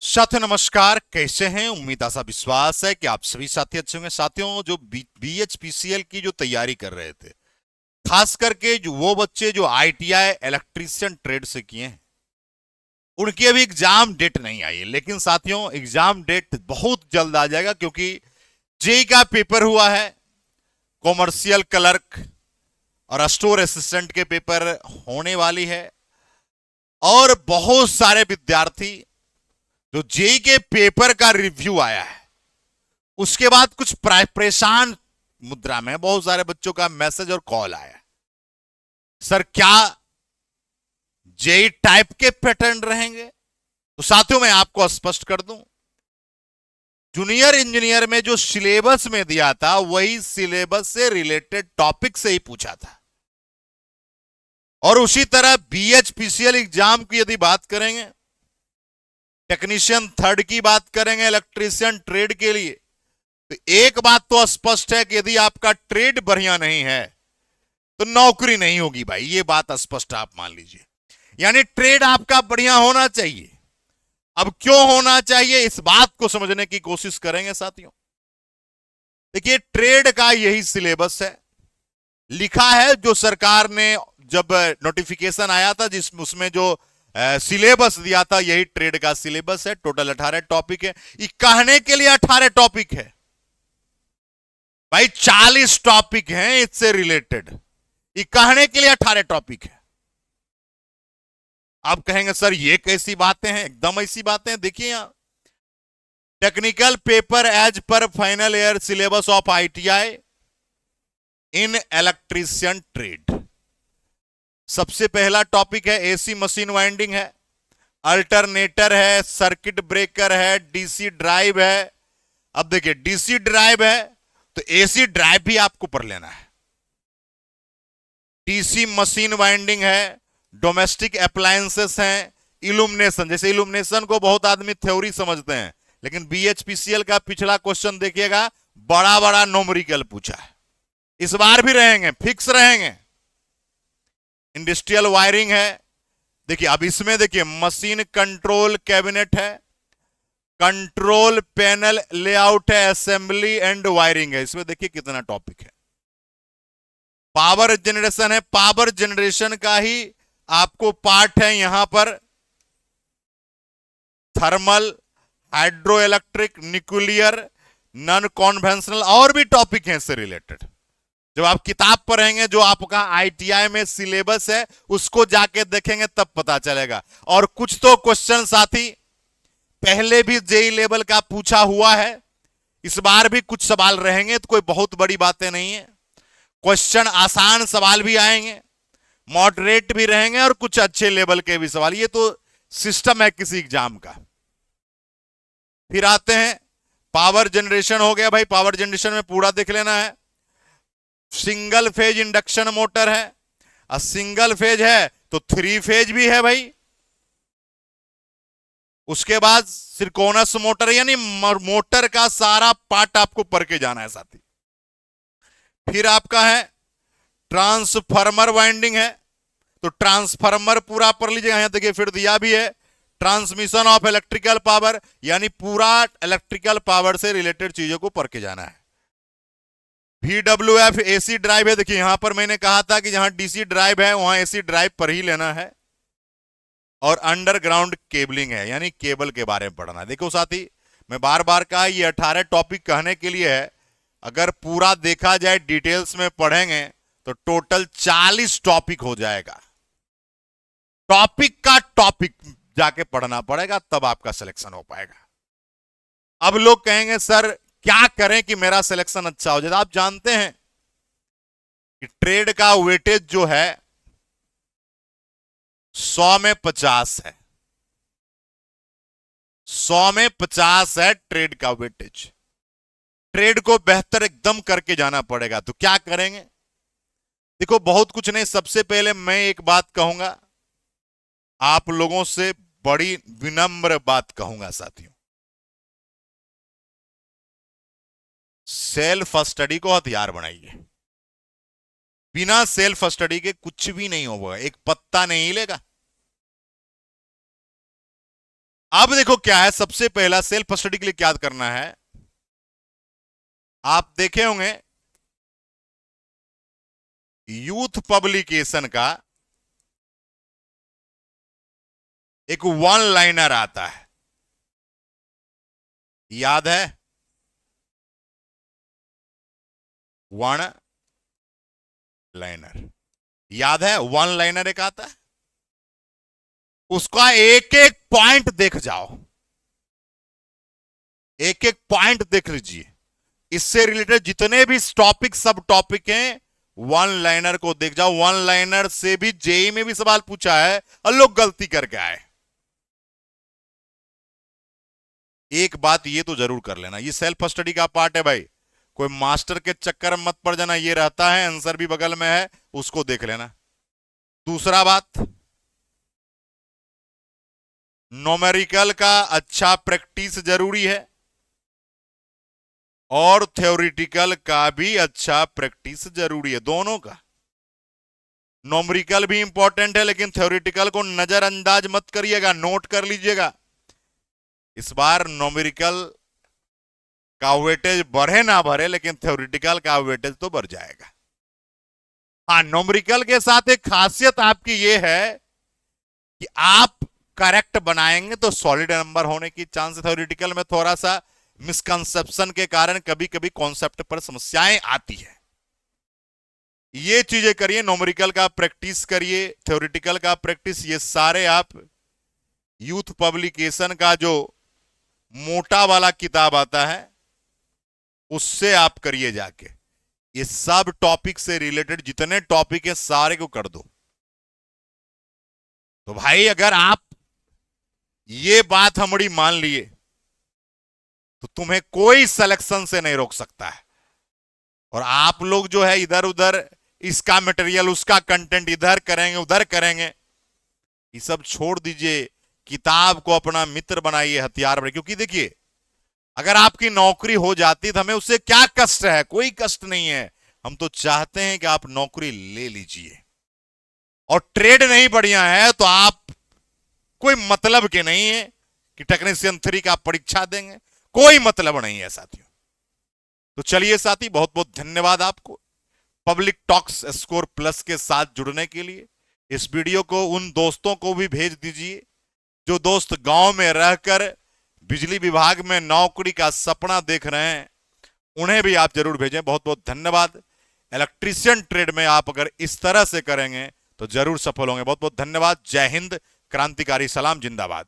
साथियों नमस्कार, कैसे हैं? उम्मीद आशा विश्वास है कि आप सभी साथी अच्छे होंगे। साथियों, जो बीएचपीसीएल की जो तैयारी कर रहे थे, खास करके जो वो बच्चे जो आईटीआई इलेक्ट्रीशियन ट्रेड से किए हैं, उनकी अभी एग्जाम डेट नहीं आई है। लेकिन साथियों, एग्जाम डेट बहुत जल्द आ जाएगा, क्योंकि जेई का पेपर हुआ है, कॉमर्शियल क्लर्क और स्टोर असिस्टेंट के पेपर होने वाली है। और बहुत सारे विद्यार्थी जो जेई के पेपर का रिव्यू आया है, उसके बाद कुछ परेशान मुद्रा में बहुत सारे बच्चों का मैसेज और कॉल आया। सर, क्या जेई टाइप के पैटर्न रहेंगे? तो साथियों, मैं आपको स्पष्ट कर दूं, जूनियर इंजीनियर में जो सिलेबस में दिया था, वही सिलेबस से रिलेटेड टॉपिक से ही पूछा था। और उसी तरह बीएचपीसीएल एग्जाम की यदि बात करेंगे, टेक्नीशियन थर्ड की बात करेंगे इलेक्ट्रीशियन ट्रेड के लिए, तो एक बात तो स्पष्ट है कि यदि आपका ट्रेड बढ़िया नहीं है तो नौकरी नहीं होगी भाई। ये बात स्पष्ट आप मान लीजिए। यानी ट्रेड आपका बढ़िया होना चाहिए। अब क्यों होना चाहिए, इस बात को समझने की कोशिश करेंगे साथियों। देखिए, ट्रेड का यही सिलेबस है, लिखा है जो सरकार ने जब नोटिफिकेशन आया था, जिसमें उसमें जो सिलेबस दिया था, यही ट्रेड का सिलेबस है। टोटल 18 टॉपिक है। ये कहने के लिए 18 टॉपिक है भाई, 40 टॉपिक हैं इससे रिलेटेड। ये कहने के लिए 18 टॉपिक है। आप कहेंगे सर ये कैसी बातें हैं? एकदम ऐसी बातें हैं। देखिए, यहां टेक्निकल पेपर एज पर final year syllabus of ITI in electrician trade. सबसे पहला टॉपिक है एसी मशीन वाइंडिंग है, अल्टरनेटर है, सर्किट ब्रेकर है, डीसी ड्राइव है। अब देखिए, डीसी ड्राइव है तो एसी ड्राइव भी आपको पढ़ लेना है। डीसी मशीन वाइंडिंग है, डोमेस्टिक अप्लायंसेस हैं, इल्यूमिनेशन। जैसे इल्यूमिनेशन को बहुत आदमी थ्योरी समझते हैं, लेकिन बीएचपीसीएल का पिछला क्वेश्चन देखिएगा, बड़ा बड़ा नोमरिकल पूछा है। इस बार भी रहेंगे, फिक्स रहेंगे। इंडस्ट्रियल वायरिंग है। देखिए, अब इसमें देखिए मशीन कंट्रोल कैबिनेट है, कंट्रोल पैनल लेआउट है, असेंबली एंड वायरिंग है। इसमें देखिए कितना टॉपिक है। पावर जनरेशन है, पावर जनरेशन का ही आपको पार्ट है यहां पर। Thermal, hydro electric, nuclear, non conventional, और भी टॉपिक हैं इससे रिलेटेड। जब आप किताब पढ़ेंगे, जो आपका आईटीआई में सिलेबस है, उसको जाके देखेंगे तब पता चलेगा। और कुछ तो क्वेश्चन साथी पहले भी जेई लेवल का पूछा हुआ है, इस बार भी कुछ सवाल रहेंगे, तो कोई बहुत बड़ी बातें नहीं है। क्वेश्चन आसान सवाल भी आएंगे, मॉडरेट भी रहेंगे, और कुछ अच्छे लेवल के भी सवाल। ये तो सिस्टम है किसी एग्जाम का। फिर आते हैं, पावर जनरेशन हो गया भाई। पावर जनरेशन में पूरा देख लेना है। सिंगल फेज इंडक्शन मोटर है, और सिंगल फेज है तो थ्री फेज भी है भाई। उसके बाद सिरकोनस मोटर, यानी मोटर का सारा पार्ट आपको पढ़ के जाना है साथी। फिर आपका है ट्रांसफार्मर वाइंडिंग है, तो ट्रांसफार्मर पूरा पढ़ लीजिएगा। यहां देखिए फिर दिया भी है ट्रांसमिशन ऑफ इलेक्ट्रिकल पावर, यानी पूरा इलेक्ट्रिकल पावर से रिलेटेड चीजों को पढ़ के जाना है। VWF एसी ड्राइव है। देखिए, यहां पर मैंने कहा था कि जहां डीसी ड्राइव है वहां एसी ड्राइव पर ही लेना है। और अंडरग्राउंड केबलिंग है, यानी केबल के बारे में पढ़ना। देखो साथी, मैं बार बार कहा, ये 18 टॉपिक कहने के लिए है। अगर पूरा देखा जाए, डिटेल्स में पढ़ेंगे, तो टोटल 40 टॉपिक हो जाएगा। टॉपिक का टॉपिक जाके पढ़ना पड़ेगा, तब आपका सिलेक्शन हो पाएगा। अब लोग कहेंगे सर क्या करें कि मेरा सिलेक्शन अच्छा हो जाए? आप जानते हैं कि ट्रेड का वेटेज जो है 100 में 50 है। 100 में 50 है ट्रेड का वेटेज। ट्रेड को बेहतर एकदम करके जाना पड़ेगा, तो क्या करेंगे? देखो, बहुत कुछ नहीं। सबसे पहले मैं एक बात कहूंगा, आप लोगों से बड़ी विनम्र बात कहूंगा साथियों, सेल्फ स्टडी को हथियार बनाइए। बिना सेल्फ स्टडी के कुछ भी नहीं होगा, एक पत्ता नहीं हिलेगा। अब देखो क्या है, सबसे पहला सेल्फ स्टडी के लिए क्या करना है, आप देखे होंगे यूथ पब्लिकेशन का एक वन लाइनर आता है, याद है? वन लाइनर याद है? वन लाइनर एक आता है, उसका एक एक पॉइंट देख जाओ, एक एक पॉइंट देख लीजिए, इससे रिलेटेड जितने भी टॉपिक सब टॉपिक हैं वन लाइनर को देख जाओ। वन लाइनर से भी जेई में भी सवाल पूछा है और लोग गलती करके आए। एक बात ये तो जरूर कर लेना, ये सेल्फ स्टडी का पार्ट है भाई, कोई मास्टर के चक्कर में मत पड़ जाना, ये रहता है आंसर भी बगल में है, उसको देख लेना। दूसरा बात, न्यूमेरिकल का अच्छा प्रैक्टिस जरूरी है और थ्योरेटिकल का भी अच्छा प्रैक्टिस जरूरी है, दोनों का। न्यूमेरिकल भी इंपॉर्टेंट है लेकिन थ्योरेटिकल को नजरअंदाज मत करिएगा, नोट कर लीजिएगा। इस बार न्यूमेरिकल का वेटेज बढ़े ना बढ़े लेकिन थ्योरेटिकल का वेटेज तो बढ़ जाएगा। हाँ, न्यूमेरिकल के साथ एक खासियत आपकी ये है कि आप करेक्ट बनाएंगे तो सॉलिड नंबर होने की चांस है। थ्योरेटिकल में थोड़ा सा मिसकंसेप्शन के कारण कभी कभी कॉन्सेप्ट पर समस्याएं आती है। ये चीजें करिए, न्यूमेरिकल का प्रैक्टिस करिए, थ्योरेटिकल का प्रैक्टिस, ये सारे आप यूथ पब्लिकेशन का जो मोटा वाला किताब आता है उससे आप करिए जाके। ये सब टॉपिक से रिलेटेड जितने टॉपिक है सारे को कर दो। तो भाई अगर आप ये बात हमारी मान लिए तो तुम्हें कोई सिलेक्शन से नहीं रोक सकता है। और आप लोग जो है इधर उधर इसका मटेरियल उसका कंटेंट इधर करेंगे उधर करेंगे, ये सब छोड़ दीजिए, किताब को अपना मित्र बनाइए, हथियार बनाइए। क्योंकि देखिए अगर आपकी नौकरी हो जाती तो हमें उससे क्या कष्ट है, कोई कष्ट नहीं है। हम तो चाहते हैं कि आप नौकरी ले लीजिए, और ट्रेड नहीं बढ़िया है तो आप कोई मतलब के नहीं है कि टेक्नीशियन 3 का परीक्षा देंगे, कोई मतलब नहीं है साथियों। तो चलिए साथी, बहुत बहुत धन्यवाद आपको पब्लिक टॉक्स स्कोर प्लस के साथ जुड़ने के लिए। इस वीडियो को उन दोस्तों को भी भेज दीजिए जो दोस्त गांव में रहकर बिजली विभाग में नौकरी का सपना देख रहे हैं, उन्हें भी आप जरूर भेजें। बहुत बहुत धन्यवाद। इलेक्ट्रीशियन ट्रेड में आप अगर इस तरह से करेंगे तो जरूर सफल होंगे। बहुत बहुत धन्यवाद। जय हिंद, क्रांतिकारी सलाम, जिंदाबाद।